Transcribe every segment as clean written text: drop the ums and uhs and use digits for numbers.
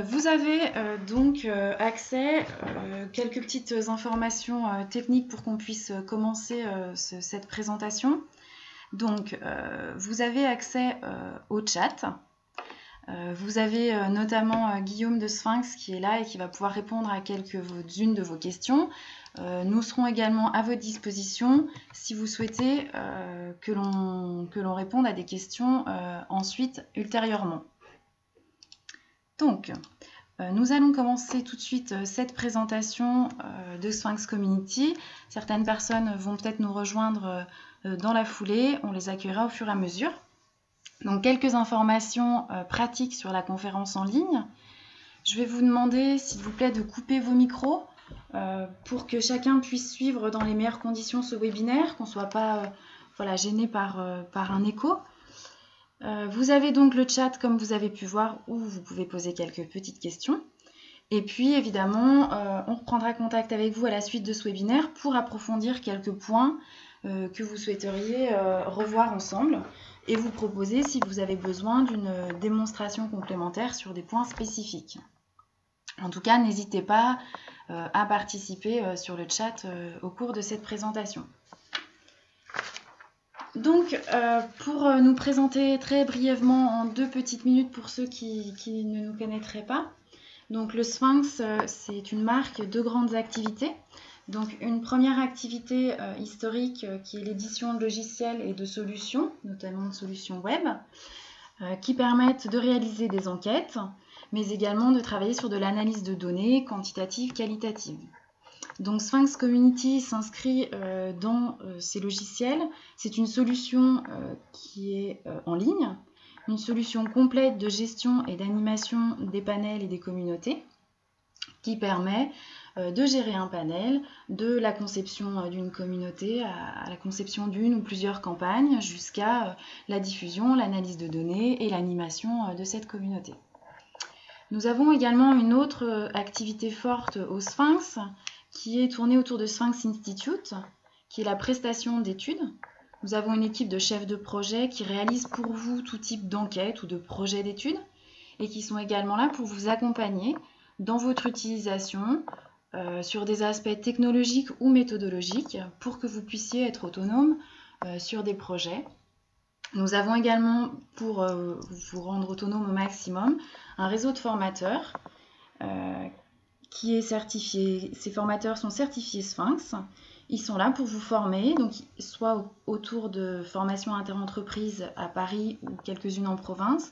Vous avez donc accès à quelques petites informations techniques pour qu'on puisse commencer cette présentation. Donc, vous avez accès au chat. Vous avez notamment Guillaume de Sphinx qui est là et qui va pouvoir répondre à quelques-unes de vos questions. Nous serons également à votre disposition si vous souhaitez que l'on réponde à des questions ensuite, ultérieurement. Donc, nous allons commencer tout de suite cette présentation de Sphinx Community. Certaines personnes vont peut-être nous rejoindre dans la foulée. On les accueillera au fur et à mesure. Donc, quelques informations pratiques sur la conférence en ligne. Je vais vous demander, s'il vous plaît, de couper vos micros pour que chacun puisse suivre dans les meilleures conditions ce webinaire, qu'on ne soit pas gêné par un écho. Vous avez donc le chat, comme vous avez pu voir, où vous pouvez poser quelques petites questions. Et puis, évidemment, on reprendra contact avec vous à la suite de ce webinaire pour approfondir quelques points que vous souhaiteriez revoir ensemble et vous proposer si vous avez besoin d'une démonstration complémentaire sur des points spécifiques. En tout cas, n'hésitez pas à participer sur le chat au cours de cette présentation. Donc, pour nous présenter très brièvement en 2 petites minutes pour ceux qui ne nous connaîtraient pas, donc le Sphinx, c'est une marque de grandes activités. Donc, une première activité historique qui est l'édition de logiciels et de solutions, notamment de solutions web, qui permettent de réaliser des enquêtes, mais également de travailler sur de l'analyse de données quantitatives, qualitatives. Donc Sphinx Community s'inscrit dans ces logiciels. C'est une solution qui est en ligne, une solution complète de gestion et d'animation des panels et des communautés qui permet de gérer un panel, de la conception d'une communauté à la conception d'une ou plusieurs campagnes jusqu'à la diffusion, l'analyse de données et l'animation de cette communauté. Nous avons également une autre activité forte au Sphinx qui est tournée autour de Sphinx Institute, qui est la prestation d'études. Nous avons une équipe de chefs de projet qui réalisent pour vous tout type d'enquête ou de projet d'études et qui sont également là pour vous accompagner dans votre utilisation sur des aspects technologiques ou méthodologiques pour que vous puissiez être autonome sur des projets. Nous avons également, pour vous rendre autonome au maximum, un réseau de formateurs qui est certifié. Ces formateurs sont certifiés Sphinx. Ils sont là pour vous former, donc soit autour de formations interentreprises à Paris ou quelques-unes en province,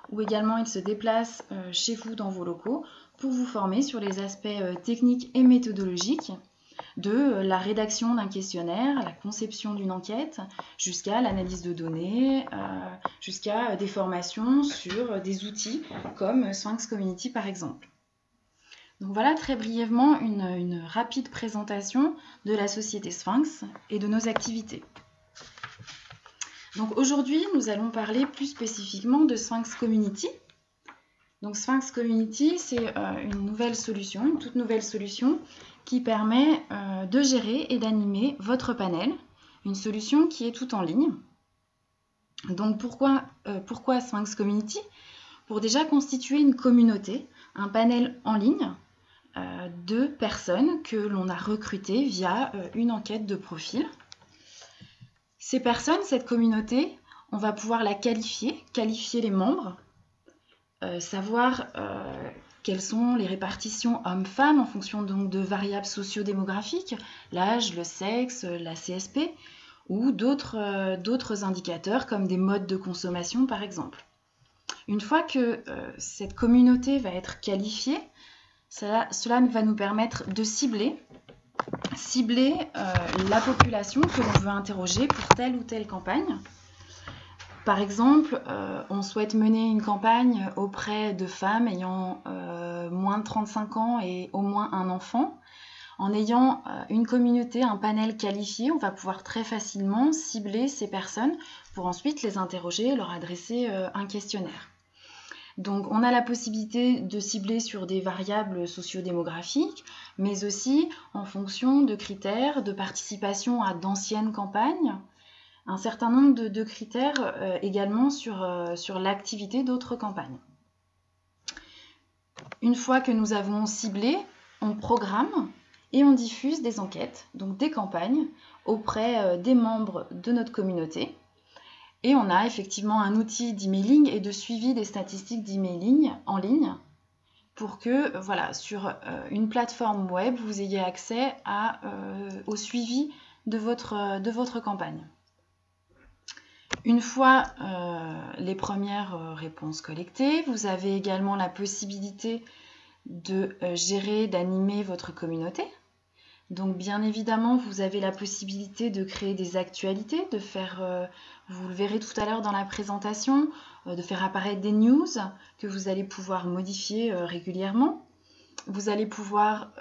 ou également ils se déplacent chez vous dans vos locaux pour vous former sur les aspects techniques et méthodologiques de la rédaction d'un questionnaire, la conception d'une enquête, jusqu'à l'analyse de données, jusqu'à des formations sur des outils comme Sphinx Community par exemple. Donc voilà très brièvement une rapide présentation de la société Sphinx et de nos activités. Donc aujourd'hui, nous allons parler plus spécifiquement de Sphinx Community. Donc Sphinx Community, c'est une nouvelle solution, une toute nouvelle solution qui permet de gérer et d'animer votre panel, une solution qui est tout en ligne. Donc pourquoi Sphinx Community? Pour déjà constituer une communauté, un panel en ligne de personnes que l'on a recrutées via une enquête de profil. Ces personnes, cette communauté, on va pouvoir la qualifier les membres, savoir quelles sont les répartitions hommes-femmes en fonction donc de variables socio-démographiques, l'âge, le sexe, la CSP, ou d'autres indicateurs comme des modes de consommation par exemple. Une fois que cette communauté va être qualifiée, cela va nous permettre de cibler la population que l'on veut interroger pour telle ou telle campagne. Par exemple, on souhaite mener une campagne auprès de femmes ayant moins de 35 ans et au moins un enfant. En ayant une communauté, un panel qualifié, on va pouvoir très facilement cibler ces personnes pour ensuite les interroger, leur adresser un questionnaire. Donc on a la possibilité de cibler sur des variables socio-démographiques, mais aussi en fonction de critères de participation à d'anciennes campagnes, un certain nombre de critères également sur l'activité d'autres campagnes. Une fois que nous avons ciblé, on programme et on diffuse des enquêtes, donc des campagnes, auprès des membres de notre communauté. Et on a effectivement un outil d'emailing et de suivi des statistiques d'emailing en ligne pour que, voilà, sur une plateforme web, vous ayez accès au suivi de votre campagne. Une fois les premières réponses collectées, vous avez également la possibilité de gérer, d'animer votre communauté. Donc bien évidemment, vous avez la possibilité de créer des actualités, de faire, vous le verrez tout à l'heure dans la présentation, de faire apparaître des news que vous allez pouvoir modifier régulièrement. Vous allez pouvoir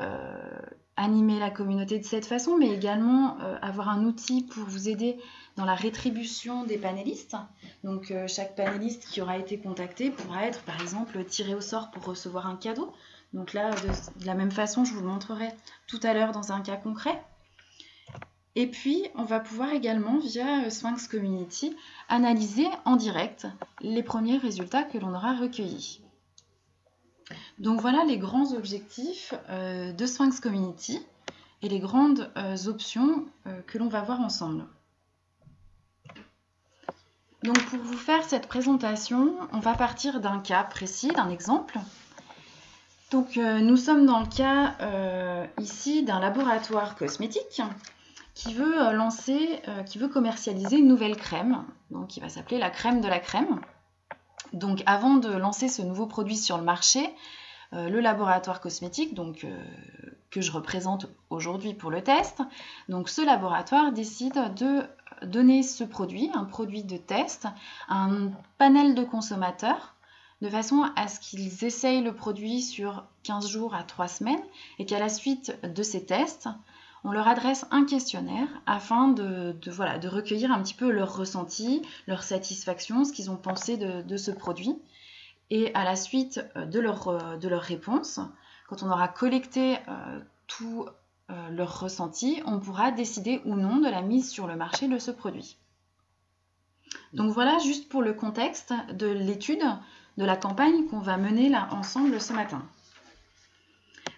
animer la communauté de cette façon, mais également avoir un outil pour vous aider dans la rétribution des panélistes. Donc chaque panéliste qui aura été contacté pourra être par exemple tiré au sort pour recevoir un cadeau. Donc là, de la même façon, je vous le montrerai tout à l'heure dans un cas concret. Et puis, on va pouvoir également, via Sphinx Community, analyser en direct les premiers résultats que l'on aura recueillis. Donc voilà les grands objectifs de Sphinx Community et les grandes options que l'on va voir ensemble. Donc pour vous faire cette présentation, on va partir d'un cas précis, d'un exemple. Donc nous sommes dans le cas ici d'un laboratoire cosmétique qui veut qui veut commercialiser une nouvelle crème, donc qui va s'appeler la crème de la crème. Donc avant de lancer ce nouveau produit sur le marché, le laboratoire cosmétique, donc, que je représente aujourd'hui pour le test, donc ce laboratoire décide de donner ce produit, un produit de test, à un panel de consommateurs, de façon à ce qu'ils essayent le produit sur 15 jours à 3 semaines et qu'à la suite de ces tests, on leur adresse un questionnaire afin de recueillir un petit peu leur ressenti, leur satisfaction, ce qu'ils ont pensé de ce produit. Et à la suite de leur réponse, quand on aura collecté tout leur ressenti, on pourra décider ou non de la mise sur le marché de ce produit. Donc voilà juste pour le contexte de l'étude de la campagne qu'on va mener là ensemble ce matin.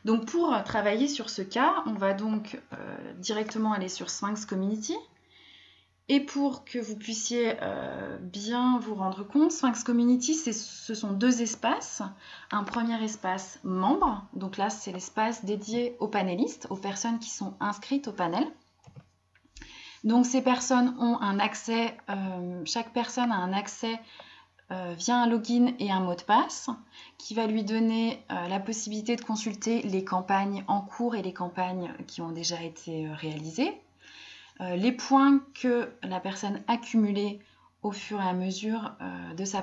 Donc pour travailler sur ce cas, on va donc directement aller sur Sphinx Community. Et pour que vous puissiez bien vous rendre compte, Sphinx Community, ce sont deux espaces. Un premier espace membre, donc là c'est l'espace dédié aux panélistes, aux personnes qui sont inscrites au panel. Donc ces personnes ont un accès, chaque personne a un accès via un login et un mot de passe qui va lui donner la possibilité de consulter les campagnes en cours et les campagnes qui ont déjà été réalisées, les points que la personne a cumulés au fur et à mesure de sa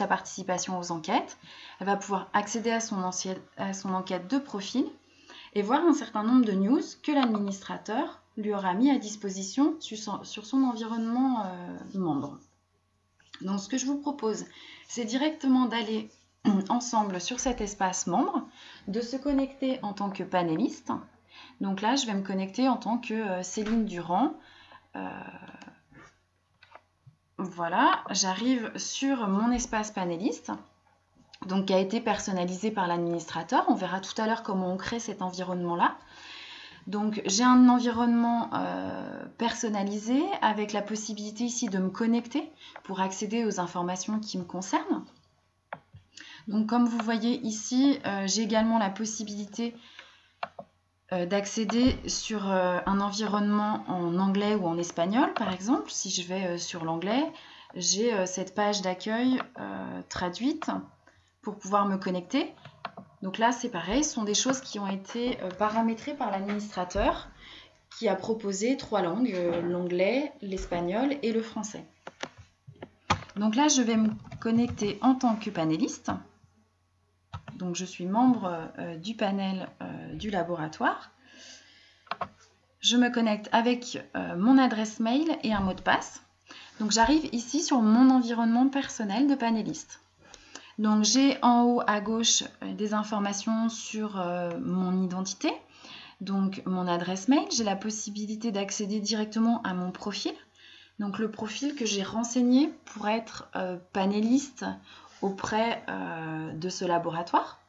participation aux enquêtes. Elle va pouvoir accéder à son enquête de profil et voir un certain nombre de news que l'administrateur lui aura mis à disposition sur son environnement membre. Donc ce que je vous propose, c'est directement d'aller ensemble sur cet espace membre, de se connecter en tant que panéliste. Donc là, je vais me connecter en tant que Céline Durand. Voilà, j'arrive sur mon espace panéliste, donc qui a été personnalisé par l'administrateur. On verra tout à l'heure comment on crée cet environnement-là. Donc j'ai un environnement personnalisé avec la possibilité ici de me connecter pour accéder aux informations qui me concernent. Donc comme vous voyez ici, j'ai également la possibilité d'accéder sur un environnement en anglais ou en espagnol par exemple. Si je vais sur l'anglais, j'ai cette page d'accueil traduite pour pouvoir me connecter. Donc là, c'est pareil, ce sont des choses qui ont été paramétrées par l'administrateur qui a proposé 3 langues, l'anglais, l'espagnol et le français. Donc là, je vais me connecter en tant que panéliste. Donc je suis membre du panel du laboratoire. Je me connecte avec mon adresse mail et un mot de passe. Donc j'arrive ici sur mon environnement personnel de panéliste. Donc j'ai en haut à gauche des informations sur mon identité, donc mon adresse mail. J'ai la possibilité d'accéder directement à mon profil. Donc le profil que j'ai renseigné pour être panéliste auprès de ce laboratoire.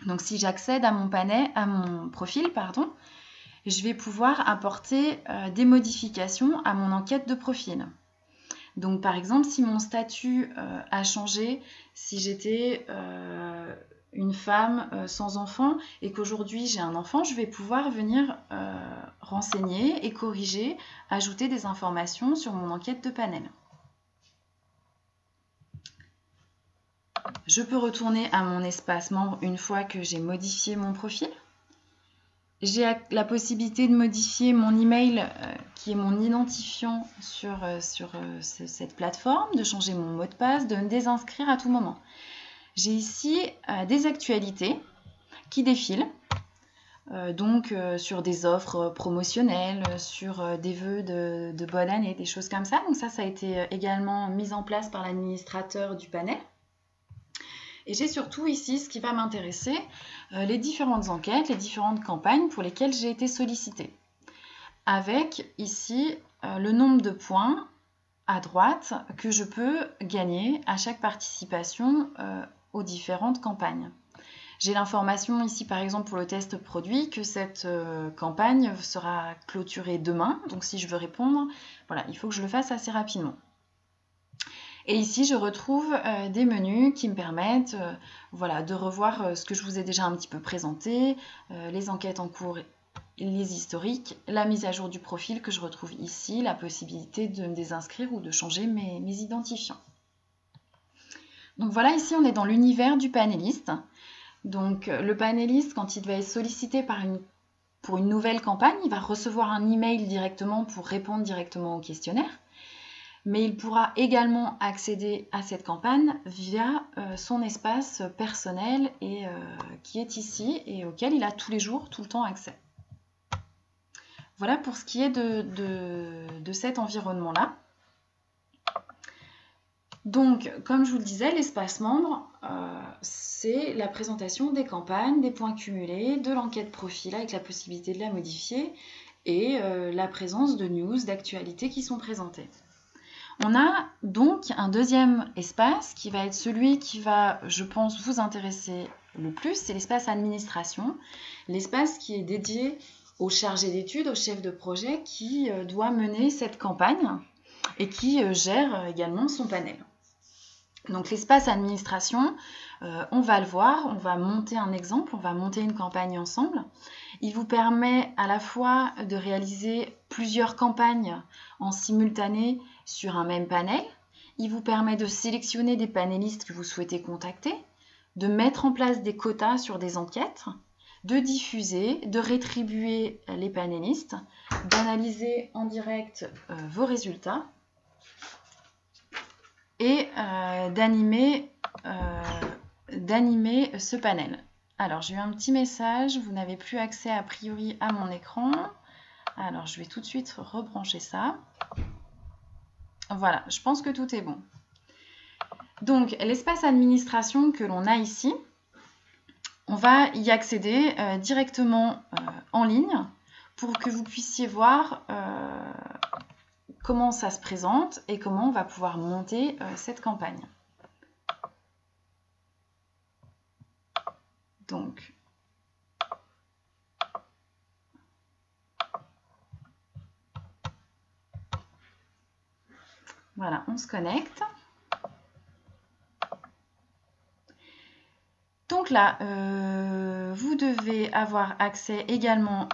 Donc si j'accède à mon profil, je vais pouvoir apporter des modifications à mon enquête de profil. Donc par exemple, si mon statut a changé, si j'étais une femme sans enfant et qu'aujourd'hui j'ai un enfant, je vais pouvoir venir renseigner et corriger, ajouter des informations sur mon enquête de panel. Je peux retourner à mon espace membre une fois que j'ai modifié mon profil. J'ai la possibilité de modifier mon email qui est mon identifiant sur cette plateforme, de changer mon mot de passe, de me désinscrire à tout moment. J'ai ici des actualités qui défilent, sur des offres promotionnelles, sur des vœux de bonne année, des choses comme ça. Donc ça a été également mis en place par l'administrateur du panel. Et j'ai surtout ici ce qui va m'intéresser, les différentes enquêtes, les différentes campagnes pour lesquelles j'ai été sollicitée. Avec ici le nombre de points à droite que je peux gagner à chaque participation aux différentes campagnes. J'ai l'information ici par exemple pour le test produit que cette campagne sera clôturée demain. Donc si je veux répondre, voilà, il faut que je le fasse assez rapidement. Et ici, je retrouve des menus qui me permettent de revoir ce que je vous ai déjà un petit peu présenté, les enquêtes en cours, les historiques, la mise à jour du profil que je retrouve ici, la possibilité de me désinscrire ou de changer mes identifiants. Donc voilà, ici, on est dans l'univers du panéliste. Donc le panéliste, quand il va être sollicité pour une nouvelle campagne, il va recevoir un email directement pour répondre directement au questionnaire. Mais il pourra également accéder à cette campagne via son espace personnel et qui est ici et auquel il a tous les jours, tout le temps accès. Voilà pour ce qui est de cet environnement-là. Donc, comme je vous le disais, l'espace membre, c'est la présentation des campagnes, des points cumulés, de l'enquête profil avec la possibilité de la modifier et la présence de news, d'actualités qui sont présentées. On a donc un deuxième espace qui va être celui qui va, je pense, vous intéresser le plus, c'est l'espace administration, l'espace qui est dédié au chargé d'études, au chef de projet qui doit mener cette campagne et qui gère également son panel. Donc l'espace administration, on va le voir, on va monter un exemple, on va monter une campagne ensemble. Il vous permet à la fois de réaliser plusieurs campagnes en simultané sur un même panel. Il vous permet de sélectionner des panélistes que vous souhaitez contacter, de mettre en place des quotas sur des enquêtes, de diffuser, de rétribuer les panélistes, d'analyser en direct vos résultats et d'animer ce panel. Alors, j'ai eu un petit message, vous n'avez plus accès a priori à mon écran. Alors, je vais tout de suite rebrancher ça. Voilà, je pense que tout est bon. Donc, l'espace administration que l'on a ici, on va y accéder directement en ligne pour que vous puissiez voir comment ça se présente et comment on va pouvoir monter cette campagne. Donc, voilà, on se connecte. Donc là, vous devez avoir accès également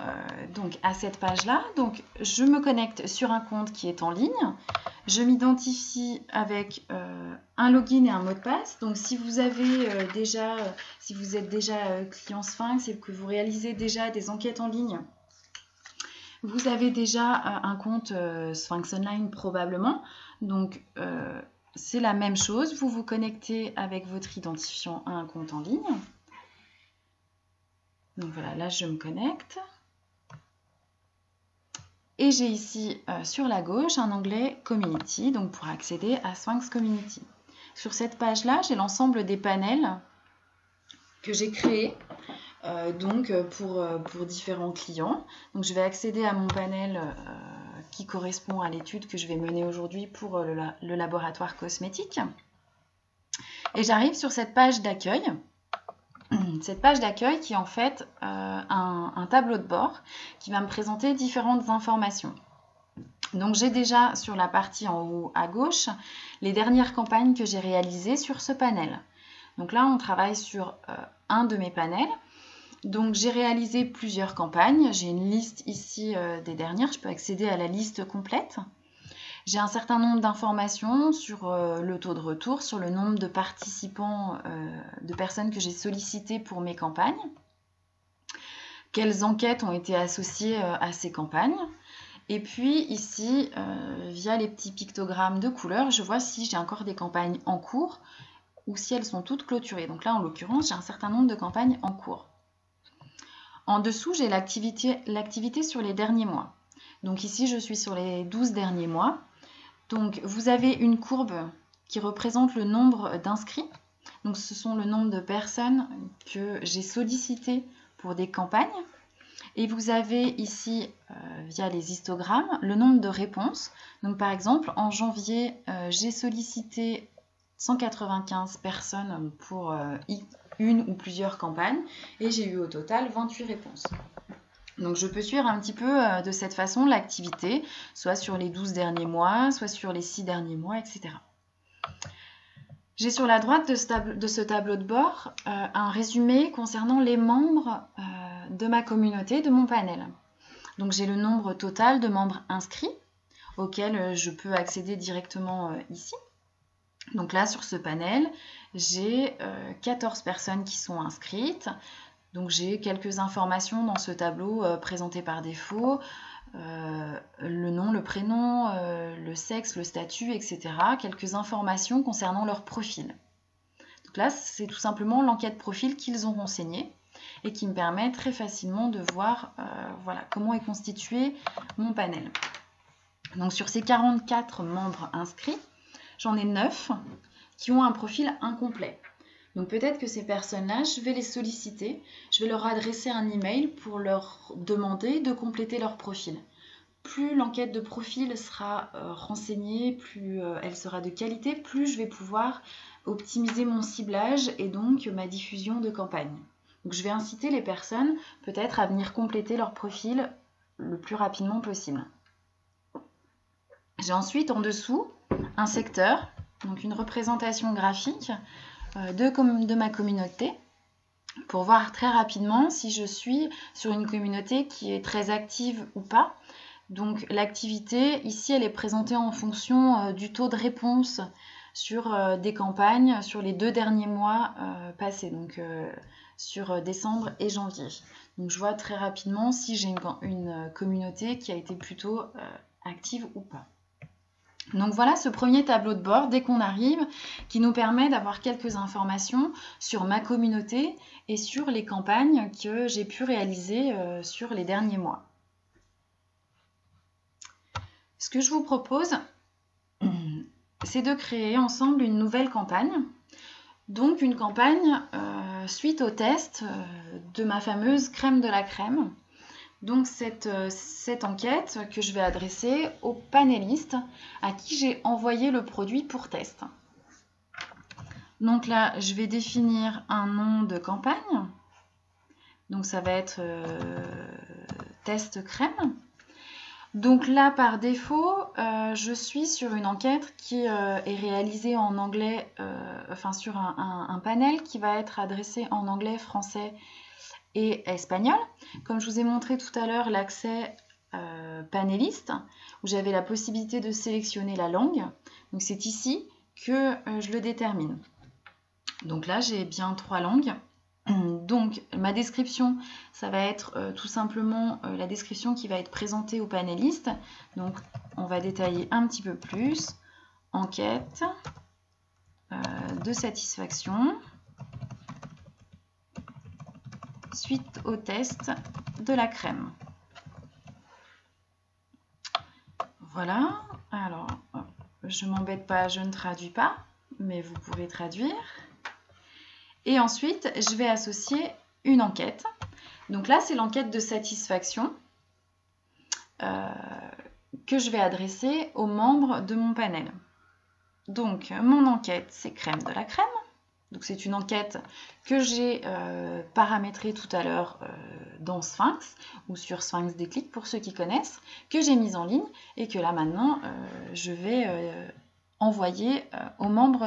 à cette page-là. Donc, je me connecte sur un compte qui est en ligne. Je m'identifie avec un login et un mot de passe. Donc, si vous avez si vous êtes déjà client Sphinx et que vous réalisez déjà des enquêtes en ligne, vous avez déjà un compte Sphinx Online probablement. Donc, c'est la même chose, vous vous connectez avec votre identifiant à un compte en ligne. Donc voilà, là je me connecte. Et j'ai ici sur la gauche un onglet Community, donc pour accéder à Sphinx Community. Sur cette page-là, j'ai l'ensemble des panels que j'ai créés pour différents clients. Donc je vais accéder à mon panel qui correspond à l'étude que je vais mener aujourd'hui pour le laboratoire cosmétique. Et j'arrive sur cette page d'accueil cette page d'accueil qui est en fait un tableau de bord qui va me présenter différentes informations. Donc j'ai déjà sur la partie en haut à gauche les dernières campagnes que j'ai réalisées sur ce panel. Donc là on travaille sur un de mes panels. Donc j'ai réalisé plusieurs campagnes, j'ai une liste ici des dernières, je peux accéder à la liste complète. J'ai un certain nombre d'informations sur le taux de retour, sur le nombre de participants, de personnes que j'ai sollicitées pour mes campagnes, quelles enquêtes ont été associées à ces campagnes. Et puis ici, via les petits pictogrammes de couleurs, je vois si j'ai encore des campagnes en cours ou si elles sont toutes clôturées. Donc là, en l'occurrence, j'ai un certain nombre de campagnes en cours. En dessous, j'ai l'activité sur les derniers mois. Donc ici, je suis sur les 12 derniers mois. Donc vous avez une courbe qui représente le nombre d'inscrits. Donc ce sont le nombre de personnes que j'ai sollicitées pour des campagnes. Et vous avez ici, via les histogrammes, le nombre de réponses. Donc par exemple, en janvier, j'ai sollicité 195 personnes pour une ou plusieurs campagnes et j'ai eu au total 28 réponses. Donc je peux suivre un petit peu de cette façon l'activité, soit sur les 12 derniers mois, soit sur les 6 derniers mois, etc. J'ai sur la droite de ce tableau de bord un résumé concernant les membres de ma communauté, de mon panel. Donc j'ai le nombre total de membres inscrits auxquels je peux accéder directement ici. Donc là sur ce panel, j'ai 14 personnes qui sont inscrites. Donc j'ai quelques informations dans ce tableau présenté par défaut, le nom, le prénom, le sexe, le statut, etc. Quelques informations concernant leur profil. Donc là, c'est tout simplement l'enquête profil qu'ils ont renseignée et qui me permet très facilement de voir voilà, comment est constitué mon panel. Donc sur ces 44 membres inscrits, j'en ai 9 qui ont un profil incomplet. Donc peut-être que ces personnes-là, je vais les solliciter, je vais leur adresser un email pour leur demander de compléter leur profil. Plus l'enquête de profil sera renseignée, plus elle sera de qualité, plus je vais pouvoir optimiser mon ciblage et donc ma diffusion de campagne. Donc je vais inciter les personnes peut-être à venir compléter leur profil le plus rapidement possible. J'ai ensuite en dessous un secteur, donc une représentation graphique de ma communauté pour voir très rapidement si je suis sur une communauté qui est très active ou pas. Donc l'activité, ici, elle est présentée en fonction du taux de réponse sur des campagnes sur les 2 derniers mois passés, donc sur décembre et janvier. Donc je vois très rapidement si j'ai une communauté qui a été plutôt active ou pas. Donc voilà ce premier tableau de bord dès qu'on arrive qui nous permet d'avoir quelques informations sur ma communauté et sur les campagnes que j'ai pu réaliser sur les derniers mois. Ce que je vous propose, c'est de créer ensemble une nouvelle campagne. Donc une campagne suite au test de ma fameuse crème de la crème. Donc cette enquête que je vais adresser aux panélistes à qui j'ai envoyé le produit pour test. Donc là, je vais définir un nom de campagne. Donc ça va être test crème. Donc là, par défaut, je suis sur une enquête qui est réalisée en anglais, enfin sur un panel qui va être adressé en anglais, français et espagnol. Comme je vous ai montré tout à l'heure l'accès panéliste, où j'avais la possibilité de sélectionner la langue. Donc c'est ici que je le détermine. Donc là, j'ai bien 3 langues. Donc ma description, ça va être tout simplement la description qui va être présentée aux panélistes. Donc on va détailler un petit peu plus. Enquête de satisfaction suite au test de la crème. Voilà, alors je ne m'embête pas, je ne traduis pas, mais vous pourrez traduire. Et ensuite, je vais associer une enquête. Donc là, c'est l'enquête de satisfaction que je vais adresser aux membres de mon panel. Donc, mon enquête, c'est crème de la crème. Donc c'est une enquête que j'ai paramétrée tout à l'heure dans Sphinx ou sur Sphinx Déclic pour ceux qui connaissent, que j'ai mise en ligne et que là maintenant je vais envoyer aux membres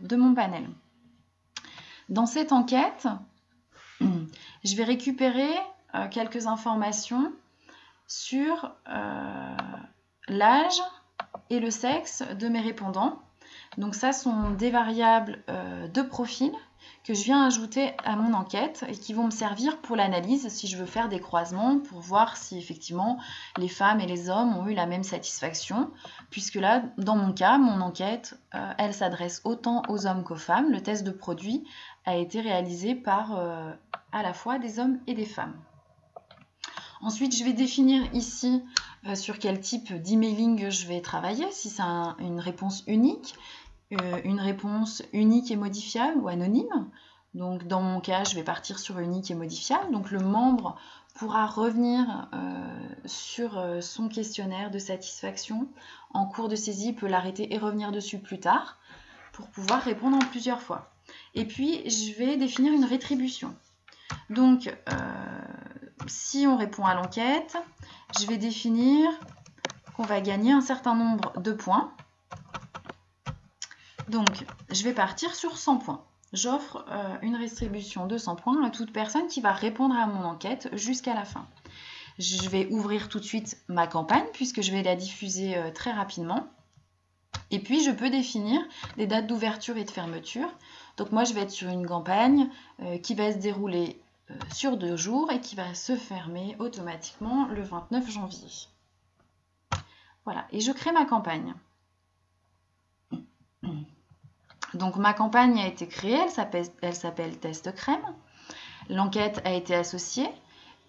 de mon panel. Dans cette enquête, je vais récupérer quelques informations sur l'âge et le sexe de mes répondants. Donc ça sont des variables de profil que je viens ajouter à mon enquête et qui vont me servir pour l'analyse si je veux faire des croisements pour voir si effectivement les femmes et les hommes ont eu la même satisfaction, puisque là, dans mon cas, mon enquête, elle s'adresse autant aux hommes qu'aux femmes. Le test de produit a été réalisé par à la fois des hommes et des femmes. Ensuite, je vais définir ici sur quel type d'emailing je vais travailler, si c'est une réponse unique et modifiable ou anonyme. Donc dans mon cas, je vais partir sur unique et modifiable. Donc le membre pourra revenir sur son questionnaire de satisfaction en cours de saisie, il peut l'arrêter et revenir dessus plus tard pour pouvoir répondre en plusieurs fois. Et puis, je vais définir une rétribution. Donc, si on répond à l'enquête, je vais définir qu'on va gagner un certain nombre de points. Donc, je vais partir sur 100 points. J'offre une rétribution de 100 points à toute personne qui va répondre à mon enquête jusqu'à la fin. Je vais ouvrir tout de suite ma campagne puisque je vais la diffuser très rapidement. Et puis, je peux définir des dates d'ouverture et de fermeture. Donc, moi, je vais être sur une campagne qui va se dérouler sur 2 jours et qui va se fermer automatiquement le 29 janvier. Voilà, et je crée ma campagne. Donc ma campagne a été créée, elle s'appelle Test Crème. L'enquête a été associée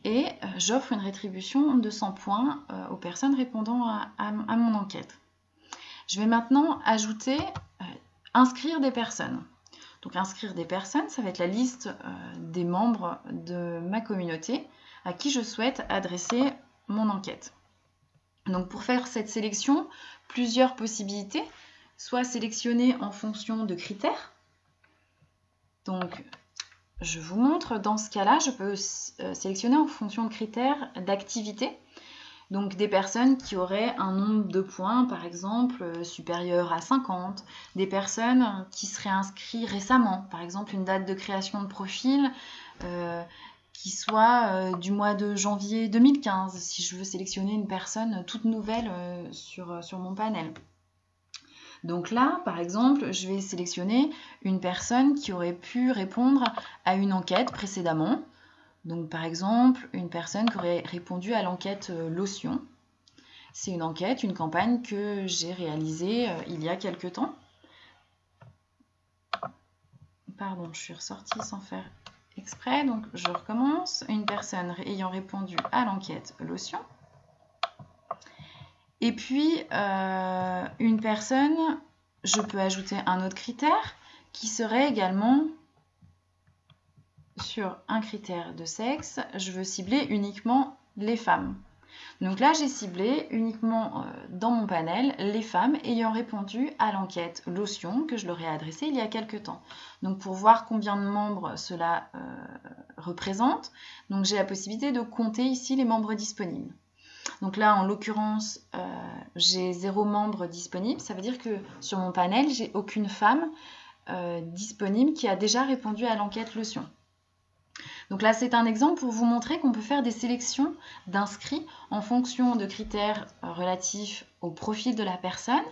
et j'offre une rétribution de 100 points aux personnes répondant à mon enquête. Je vais maintenant ajouter inscrire des personnes. Donc inscrire des personnes, ça va être la liste des membres de ma communauté à qui je souhaite adresser mon enquête. Donc pour faire cette sélection, plusieurs possibilités. Soit sélectionner en fonction de critères. Donc, je vous montre, dans ce cas-là, je peux sélectionner en fonction de critères d'activité. Donc, des personnes qui auraient un nombre de points, par exemple, supérieur à 50. Des personnes qui seraient inscrites récemment, par exemple, une date de création de profil qui soit du mois de janvier 2015, si je veux sélectionner une personne toute nouvelle sur mon panel. Donc là, par exemple, je vais sélectionner une personne qui aurait pu répondre à une enquête précédemment. Donc par exemple, une personne qui aurait répondu à l'enquête lotion. C'est une enquête, une campagne que j'ai réalisée il y a quelque temps. Pardon, je suis ressortie sans faire exprès, donc je recommence. Une personne ayant répondu à l'enquête lotion. Et puis, une personne, je peux ajouter un autre critère qui serait également sur un critère de sexe. Je veux cibler uniquement les femmes. Donc là, j'ai ciblé uniquement dans mon panel les femmes ayant répondu à l'enquête lotion que je leur ai adressée il y a quelque temps. Donc pour voir combien de membres cela représente, donc j'ai la possibilité de compter ici les membres disponibles. Donc là, en l'occurrence, j'ai 0 membre disponible. Ça veut dire que sur mon panel, j'ai aucune femme disponible qui a déjà répondu à l'enquête lotion. Donc là, c'est un exemple pour vous montrer qu'on peut faire des sélections d'inscrits en fonction de critères relatifs au profil de la personne,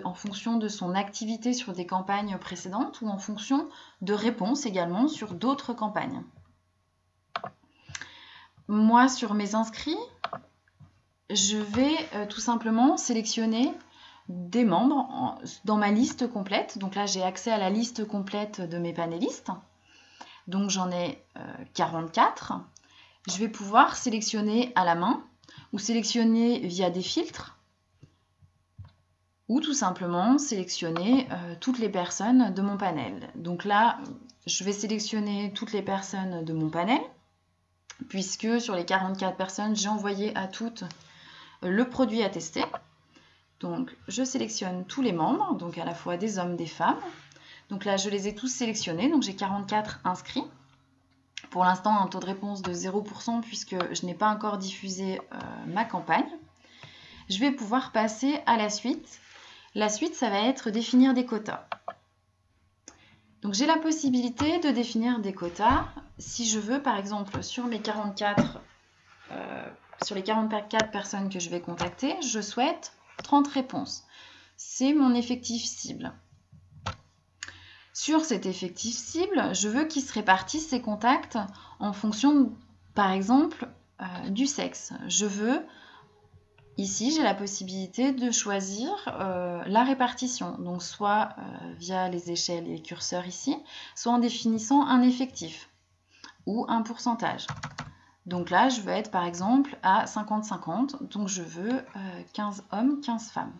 en fonction de son activité sur des campagnes précédentes ou en fonction de réponses également sur d'autres campagnes. Moi, sur mes inscrits, je vais tout simplement sélectionner des membres dans ma liste complète. Donc là, j'ai accès à la liste complète de mes panélistes. Donc j'en ai 44. Je vais pouvoir sélectionner à la main ou sélectionner via des filtres ou tout simplement sélectionner toutes les personnes de mon panel. Donc là, je vais sélectionner toutes les personnes de mon panel puisque sur les 44 personnes, j'ai envoyé à toutes le produit à tester. Donc je sélectionne tous les membres, donc à la fois des hommes, des femmes. Donc là, je les ai tous sélectionnés, donc j'ai 44 inscrits. Pour l'instant, un taux de réponse de 0% puisque je n'ai pas encore diffusé ma campagne. Je vais pouvoir passer à la suite. La suite, ça va être définir des quotas. Donc j'ai la possibilité de définir des quotas. Si je veux, par exemple, sur les 44 personnes que je vais contacter, je souhaite 30 réponses. C'est mon effectif cible. Sur cet effectif cible, je veux qu'il se répartisse ses contacts en fonction, par exemple, du sexe. Je veux, ici, j'ai la possibilité de choisir la répartition, donc soit via les échelles et les curseurs ici, soit en définissant un effectif ou un pourcentage. Donc là, je veux être par exemple à 50-50, donc je veux 15 hommes, 15 femmes.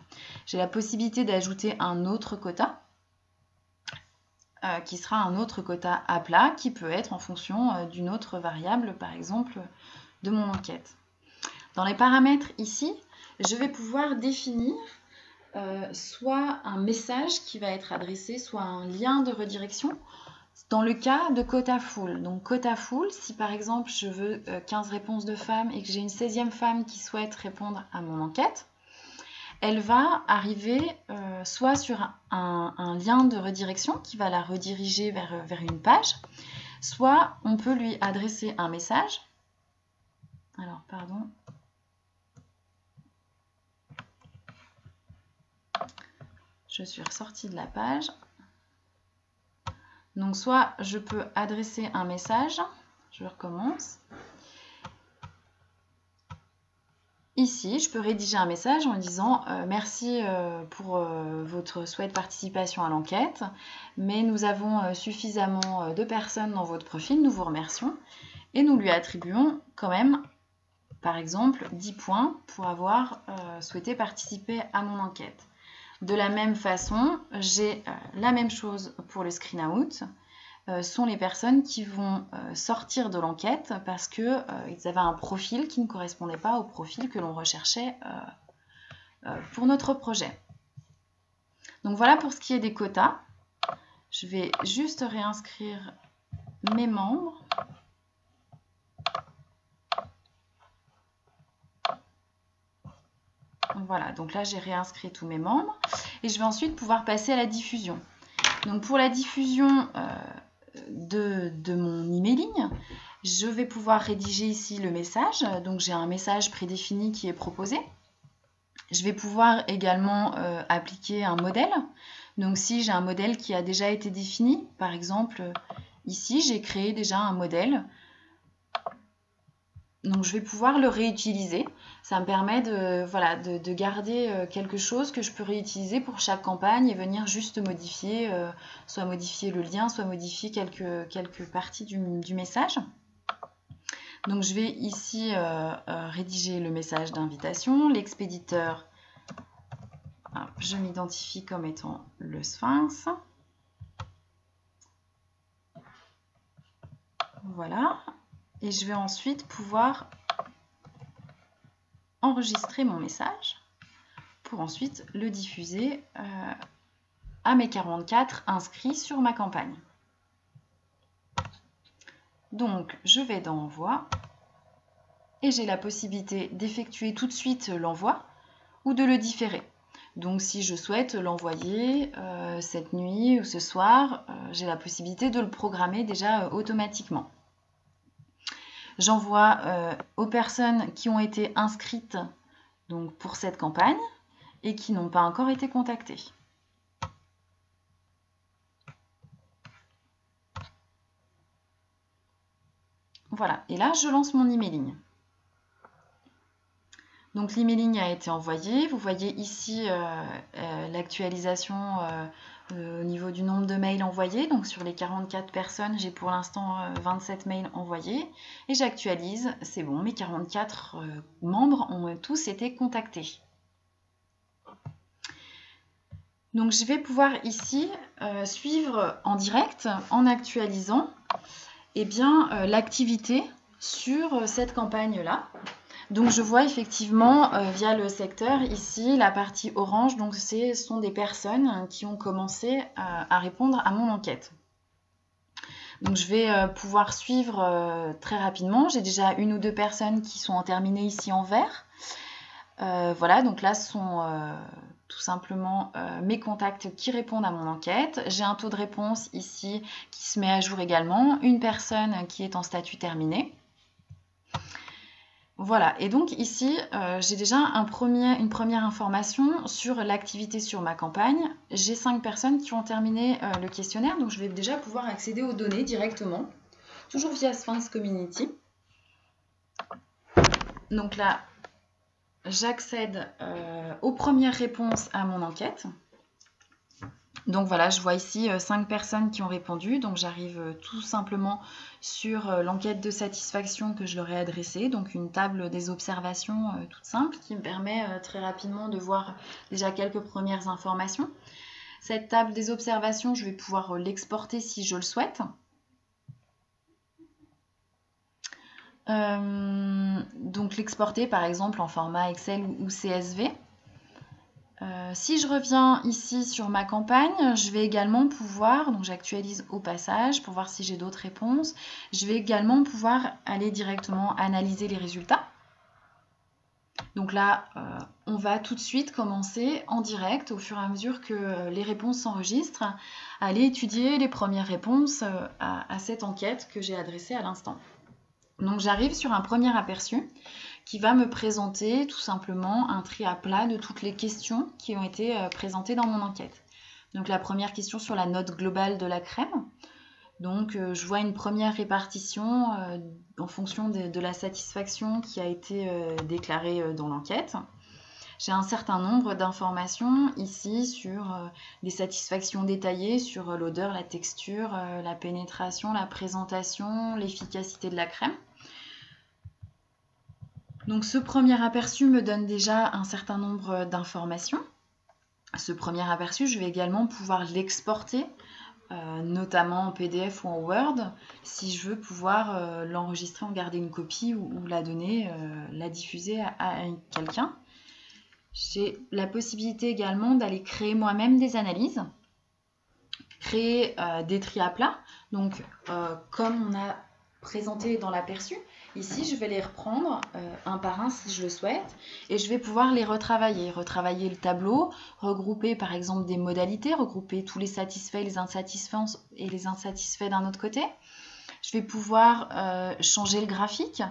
J'ai la possibilité d'ajouter un autre quota, qui sera un autre quota à plat, qui peut être en fonction d'une autre variable, par exemple, de mon enquête. Dans les paramètres ici, je vais pouvoir définir soit un message qui va être adressé, soit un lien de redirection, dans le cas de quota full. Donc quota full, si par exemple je veux 15 réponses de femmes et que j'ai une 16e femme qui souhaite répondre à mon enquête, elle va arriver soit sur un lien de redirection qui va la rediriger vers une page, soit on peut lui adresser un message. Alors, pardon. Je suis ressortie de la page. Donc, soit je peux adresser un message. Je recommence. Ici, je peux rédiger un message en disant merci pour votre souhait de participation à l'enquête, mais nous avons suffisamment de personnes dans votre profil, nous vous remercions, et nous lui attribuons quand même, par exemple, 10 points pour avoir souhaité participer à mon enquête. De la même façon, j'ai la même chose pour le screen out. Sont les personnes qui vont sortir de l'enquête parce qu'ils avaient un profil qui ne correspondait pas au profil que l'on recherchait pour notre projet. Donc voilà pour ce qui est des quotas. Je vais juste réinscrire mes membres. Voilà, donc là j'ai réinscrit tous mes membres et je vais ensuite pouvoir passer à la diffusion. Donc pour la diffusion de mon emailing, je vais pouvoir rédiger ici le message. Donc j'ai un message prédéfini qui est proposé. Je vais pouvoir également appliquer un modèle. Donc si j'ai un modèle qui a déjà été défini, par exemple ici j'ai créé déjà un modèle. Donc je vais pouvoir le réutiliser. Ça me permet de garder quelque chose que je peux réutiliser pour chaque campagne et venir juste modifier, soit modifier le lien, soit modifier quelques parties du message. Donc je vais ici rédiger le message d'invitation. L'expéditeur, je m'identifie comme étant le Sphinx. Voilà. Et je vais ensuite pouvoir enregistrer mon message pour ensuite le diffuser à mes 44 inscrits sur ma campagne. Donc, je vais dans Envoi et j'ai la possibilité d'effectuer tout de suite l'envoi ou de le différer. Donc, si je souhaite l'envoyer cette nuit ou ce soir, j'ai la possibilité de le programmer déjà automatiquement. J'envoie aux personnes qui ont été inscrites donc, pour cette campagne et qui n'ont pas encore été contactées. Voilà, et là, je lance mon emailing. Donc, l'emailing a été envoyé. Vous voyez ici l'actualisation au niveau du nombre de mails envoyés. Donc, sur les 44 personnes, j'ai pour l'instant 27 mails envoyés. Et j'actualise, c'est bon, mes 44 membres ont tous été contactés. Donc, je vais pouvoir ici suivre en direct, en actualisant, l'activité sur cette campagne-là. Donc je vois effectivement via le secteur ici la partie orange, donc ce sont des personnes qui ont commencé à répondre à mon enquête. Donc je vais pouvoir suivre très rapidement. J'ai déjà 1 ou 2 personnes qui sont terminées ici en vert. Voilà, donc là ce sont tout simplement mes contacts qui répondent à mon enquête. J'ai un taux de réponse ici qui se met à jour également. Une personne qui est en statut terminé. Voilà, et donc ici, j'ai déjà une première information sur l'activité sur ma campagne. J'ai 5 personnes qui ont terminé le questionnaire, donc je vais déjà pouvoir accéder aux données directement, toujours via Sphinx Community. Donc là, j'accède aux premières réponses à mon enquête. Donc voilà, je vois ici 5 personnes qui ont répondu, donc j'arrive tout simplement sur l'enquête de satisfaction que je leur ai adressée, donc une table des observations toute simple qui me permet très rapidement de voir déjà quelques premières informations. Cette table des observations, je vais pouvoir l'exporter si je le souhaite. Donc l'exporter par exemple en format Excel ou CSV. Si je reviens ici sur ma campagne, je vais également pouvoir, donc j'actualise au passage pour voir si j'ai d'autres réponses, je vais également pouvoir aller directement analyser les résultats. Donc là, on va tout de suite commencer en direct, au fur et à mesure que les réponses s'enregistrent, à aller étudier les premières réponses à cette enquête que j'ai adressée à l'instant. Donc j'arrive sur un premier aperçu qui va me présenter tout simplement un tri à plat de toutes les questions qui ont été présentées dans mon enquête. Donc la première question sur la note globale de la crème. Donc je vois une première répartition en fonction de la satisfaction qui a été déclarée dans l'enquête. J'ai un certain nombre d'informations ici sur des satisfactions détaillées sur l'odeur, la texture, la pénétration, la présentation, l'efficacité de la crème. Donc ce premier aperçu me donne déjà un certain nombre d'informations. Ce premier aperçu, je vais également pouvoir l'exporter, notamment en PDF ou en Word, si je veux pouvoir l'enregistrer, en garder une copie ou la donner, la diffuser à quelqu'un. J'ai la possibilité également d'aller créer moi-même des analyses, créer des tri à plat. Donc comme on a présenté dans l'aperçu, ici, je vais les reprendre un par un si je le souhaite et je vais pouvoir les retravailler. Retravailler le tableau, regrouper par exemple des modalités, regrouper tous les satisfaits, les insatisfaits et les insatisfaits d'un autre côté. Je vais pouvoir changer le graphique,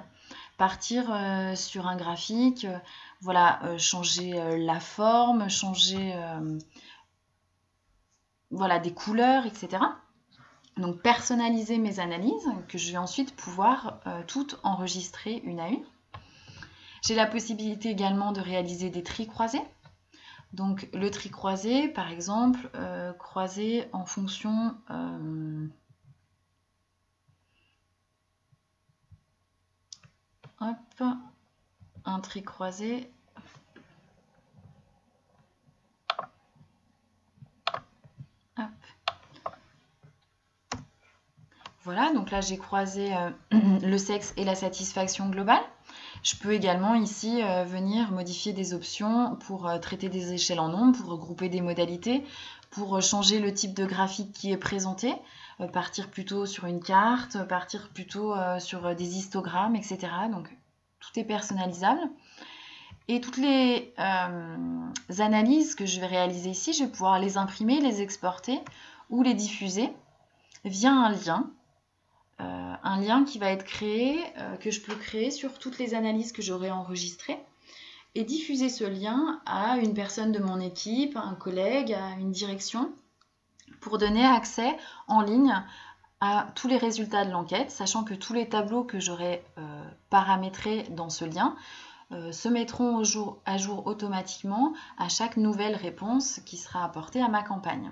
partir sur un graphique, voilà, changer la forme, changer voilà, des couleurs, etc. Donc personnaliser mes analyses que je vais ensuite pouvoir toutes enregistrer une à une. J'ai la possibilité également de réaliser des tris croisés. Donc le tri croisé, par exemple, croisé en fonction hop, un tri croisé. Hop. Voilà, donc là j'ai croisé le sexe et la satisfaction globale. Je peux également ici venir modifier des options pour traiter des échelles en nombre, pour regrouper des modalités, pour changer le type de graphique qui est présenté, partir plutôt sur une carte, partir plutôt sur des histogrammes, etc. Donc tout est personnalisable. Et toutes les analyses que je vais réaliser ici, je vais pouvoir les imprimer, les exporter ou les diffuser via un lien qui va être créé, que je peux créer sur toutes les analyses que j'aurai enregistrées et diffuser ce lien à une personne de mon équipe, à un collègue, à une direction pour donner accès en ligne à tous les résultats de l'enquête, sachant que tous les tableaux que j'aurai paramétrés dans ce lien se mettront à jour automatiquement à chaque nouvelle réponse qui sera apportée à ma campagne.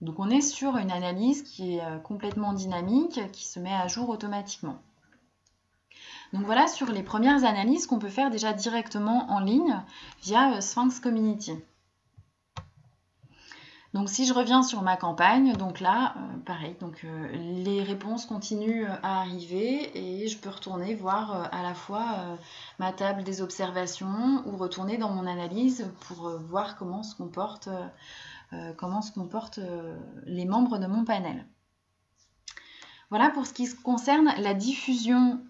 Donc on est sur une analyse qui est complètement dynamique, qui se met à jour automatiquement. Donc voilà sur les premières analyses qu'on peut faire déjà directement en ligne via Sphinx Community. Donc si je reviens sur ma campagne, donc là, pareil, donc les réponses continuent à arriver et je peux retourner voir à la fois ma table des observations ou retourner dans mon analyse pour voir comment se comportent les membres de mon panel. Voilà pour ce qui concerne la diffusion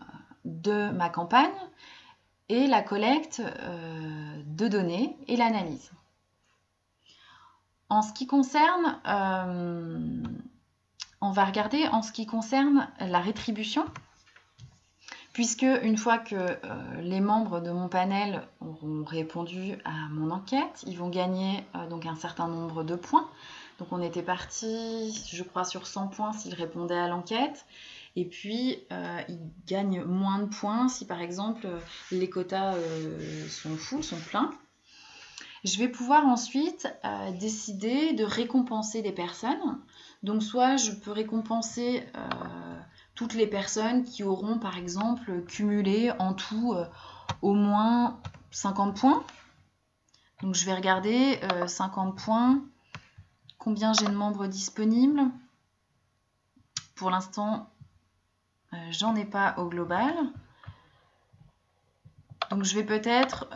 de ma campagne et la collecte de données et l'analyse. En ce qui concerne, on va regarder en ce qui concerne la rétribution, puisque une fois que les membres de mon panel auront répondu à mon enquête, ils vont gagner donc un certain nombre de points. Donc on était parti, je crois, sur 100 points s'ils répondaient à l'enquête. Et puis, ils gagnent moins de points si, par exemple, les quotas sont full, sont pleins. Je vais pouvoir ensuite décider de récompenser des personnes. Donc, soit je peux récompenser toutes les personnes qui auront, par exemple, cumulé en tout au moins 50 points. Donc, je vais regarder 50 points. Combien j'ai de membres disponibles? Pour l'instant, j'en ai pas au global. Donc je vais peut-être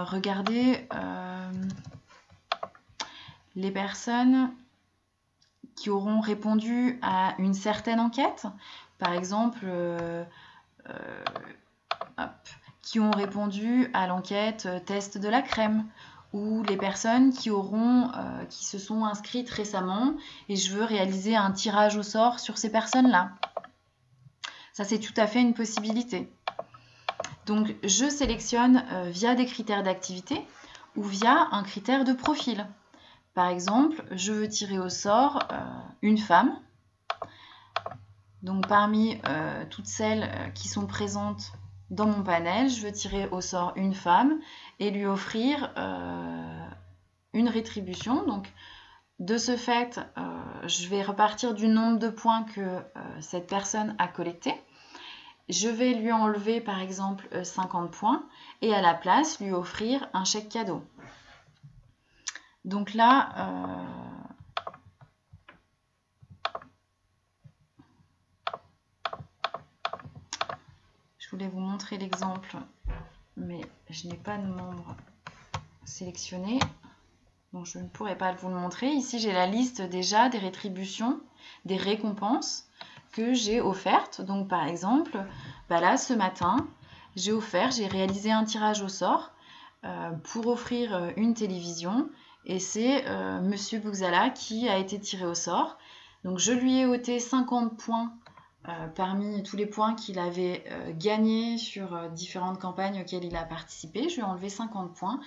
regarder les personnes qui auront répondu à une certaine enquête. Par exemple, qui ont répondu à l'enquête test de la crème, ou les personnes qui se sont inscrites récemment et je veux réaliser un tirage au sort sur ces personnes-là. Ça, c'est tout à fait une possibilité. Donc, je sélectionne via des critères d'activité ou via un critère de profil. Par exemple, je veux tirer au sort une femme. Donc, parmi toutes celles qui sont présentes dans mon panel, je veux tirer au sort une femme et lui offrir une rétribution. Donc, de ce fait, je vais repartir du nombre de points que cette personne a collecté. Je vais lui enlever par exemple 50 points et à la place lui offrir un chèque cadeau. Donc là, je voulais vous montrer l'exemple, mais je n'ai pas de membre sélectionné, donc je ne pourrais pas vous le montrer. Ici, j'ai la liste déjà des rétributions, des récompenses que j'ai offertes. Donc par exemple, là ce matin, j'ai réalisé un tirage au sort pour offrir une télévision et c'est Monsieur Bougzala qui a été tiré au sort. Donc je lui ai ôté 50 points parmi tous les points qu'il avait gagnés sur différentes campagnes auxquelles il a participé. Je lui ai enlevé 50 points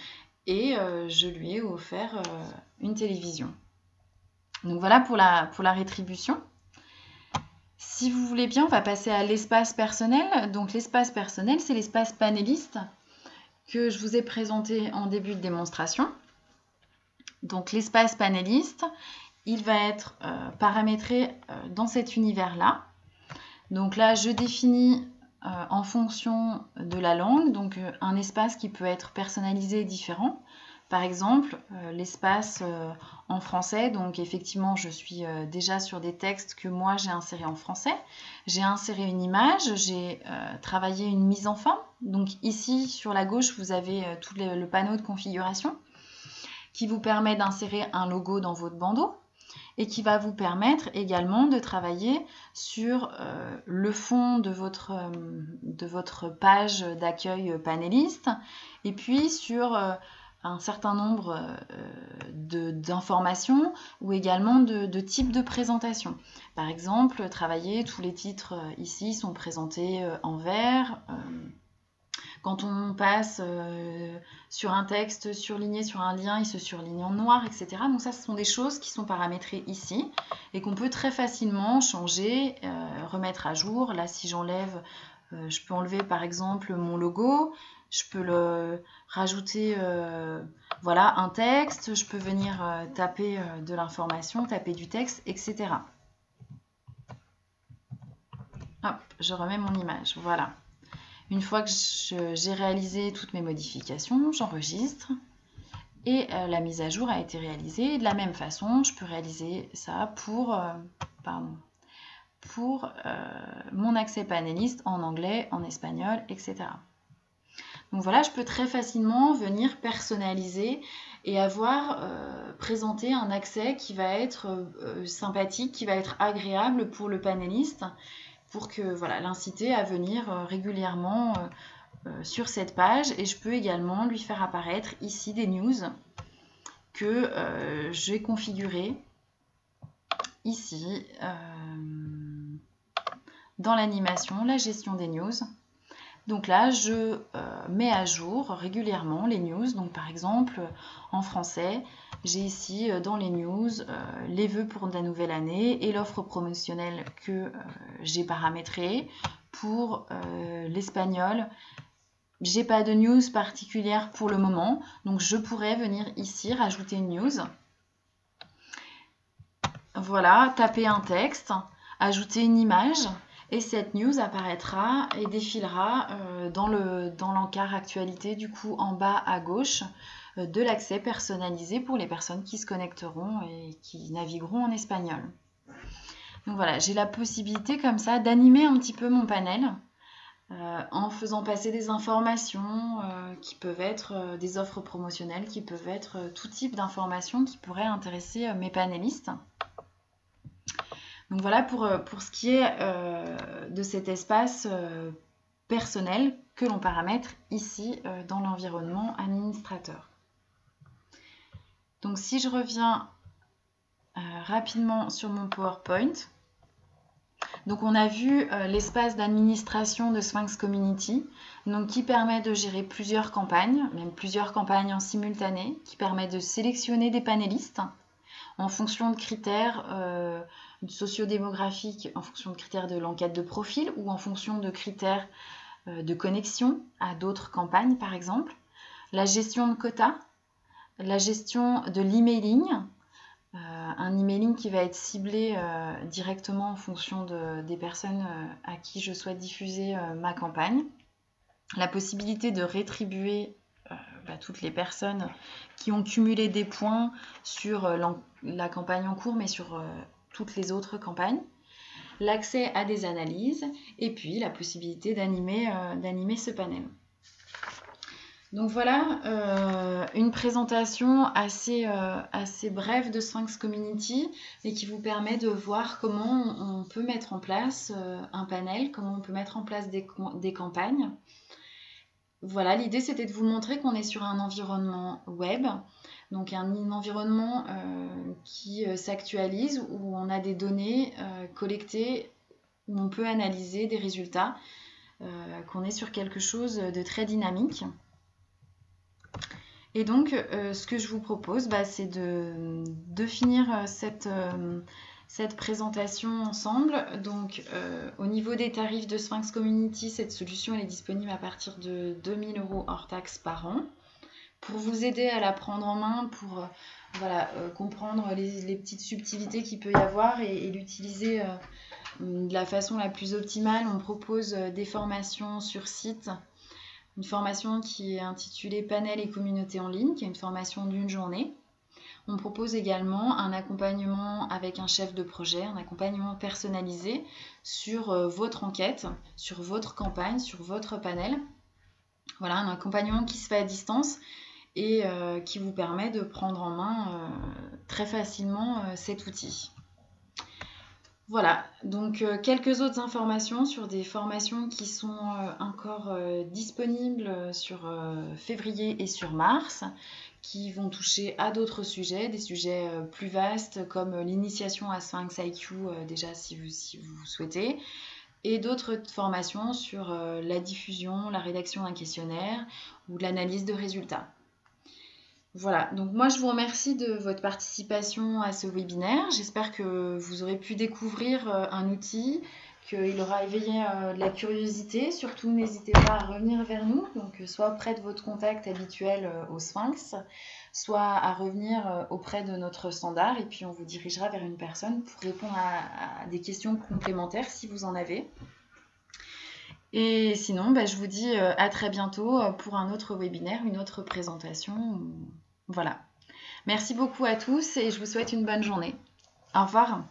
et je lui ai offert une télévision. Donc voilà pour la rétribution. Si vous voulez bien, on va passer à l'espace personnel. Donc l'espace personnel, c'est l'espace panéliste que je vous ai présenté en début de démonstration. Donc l'espace panéliste, il va être paramétré dans cet univers-là. Donc là, je définis en fonction de la langue, donc un espace qui peut être personnalisé et différent. Par exemple, l'espace en français, donc effectivement, je suis déjà sur des textes que moi j'ai insérés en français. J'ai inséré une image, j'ai travaillé une mise en forme. Donc ici, sur la gauche, vous avez tout le panneau de configuration qui vous permet d'insérer un logo dans votre bandeau et qui va vous permettre également de travailler sur le fond de votre page d'accueil panéliste et puis sur un certain nombre d'informations ou également de types de présentation. Par exemple, travailler, tous les titres ici sont présentés en vert. Quand on passe sur un texte surligné sur un lien, il se surligne en noir, etc. Donc ça, ce sont des choses qui sont paramétrées ici et qu'on peut très facilement changer, remettre à jour. Là, si j'enlève, je peux enlever par exemple mon logo, je peux rajouter voilà, un texte, je peux venir taper de l'information, taper du texte, etc. Hop, je remets mon image, voilà. Une fois que j'ai réalisé toutes mes modifications, j'enregistre et la mise à jour a été réalisée. Et de la même façon, je peux réaliser ça pour mon accès panéliste en anglais, en espagnol, etc. Donc voilà, je peux très facilement venir personnaliser et avoir présenté un accès qui va être sympathique, qui va être agréable pour le panéliste, pour que voilà, l'inciter à venir régulièrement sur cette page. Et je peux également lui faire apparaître ici des news que j'ai configurées ici dans l'animation, la gestion des news. Donc là, je mets à jour régulièrement les news. Donc par exemple, en français, j'ai ici dans les news les vœux pour la nouvelle année et l'offre promotionnelle que j'ai paramétrée. Pour l'espagnol, j'ai pas de news particulière pour le moment. Donc je pourrais venir ici rajouter une news. Voilà, taper un texte, ajouter une image. Et cette news apparaîtra et défilera dans l'encart actualité, du coup en bas à gauche, de l'accès personnalisé pour les personnes qui se connecteront et qui navigueront en espagnol. Donc voilà, j'ai la possibilité comme ça d'animer un petit peu mon panel en faisant passer des informations qui peuvent être des offres promotionnelles, qui peuvent être tout type d'informations qui pourraient intéresser mes panélistes. Donc voilà pour ce qui est de cet espace personnel que l'on paramètre ici dans l'environnement administrateur. Donc si je reviens rapidement sur mon PowerPoint, donc on a vu l'espace d'administration de Sphinx Community, donc qui permet de gérer plusieurs campagnes, même plusieurs campagnes en simultané, qui permet de sélectionner des panélistes en fonction de critères sociodémographiques, en fonction de critères de l'enquête de profil ou en fonction de critères de connexion à d'autres campagnes par exemple, la gestion de quotas, la gestion de l'emailing, un emailing qui va être ciblé directement en fonction des personnes à qui je souhaite diffuser ma campagne, la possibilité de rétribuer toutes les personnes qui ont cumulé des points sur la campagne en cours, mais sur toutes les autres campagnes, l'accès à des analyses, et puis la possibilité d'animer ce panel. Donc voilà une présentation assez brève de Sphinx Community, mais qui vous permet de voir comment on peut mettre en place un panel, comment on peut mettre en place des campagnes. Voilà, l'idée c'était de vous montrer qu'on est sur un environnement web, donc un environnement qui s'actualise, où on a des données collectées, où on peut analyser des résultats, qu'on est sur quelque chose de très dynamique. Et donc ce que je vous propose, c'est de finir cette présentation ensemble. Donc au niveau des tarifs de Sphinx Community, cette solution elle est disponible à partir de 2 000 € hors taxe par an. Pour vous aider à la prendre en main, pour comprendre les petites subtilités qu'il peut y avoir et l'utiliser de la façon la plus optimale, on propose des formations sur site. Une formation qui est intitulée Panel et communauté en ligne, qui est une formation d'1 journée. On propose également un accompagnement avec un chef de projet, un accompagnement personnalisé sur votre enquête, sur votre campagne, sur votre panel. Voilà, un accompagnement qui se fait à distance et qui vous permet de prendre en main très facilement cet outil. Voilà, donc quelques autres informations sur des formations qui sont encore disponibles sur février et sur mars, qui vont toucher à d'autres sujets, des sujets plus vastes comme l'initiation à Sphinx IQ déjà si vous souhaitez, et d'autres formations sur la diffusion, la rédaction d'un questionnaire ou l'analyse de résultats. Voilà, donc moi je vous remercie de votre participation à ce webinaire. J'espère que vous aurez pu découvrir un outil, qu'il aura éveillé de la curiosité. Surtout, n'hésitez pas à revenir vers nous, donc soit auprès de votre contact habituel au Sphinx, soit à revenir auprès de notre standard, et puis on vous dirigera vers une personne pour répondre à des questions complémentaires si vous en avez. Et sinon, je vous dis à très bientôt pour un autre webinaire, une autre présentation Voilà. Merci beaucoup à tous et je vous souhaite une bonne journée. Au revoir.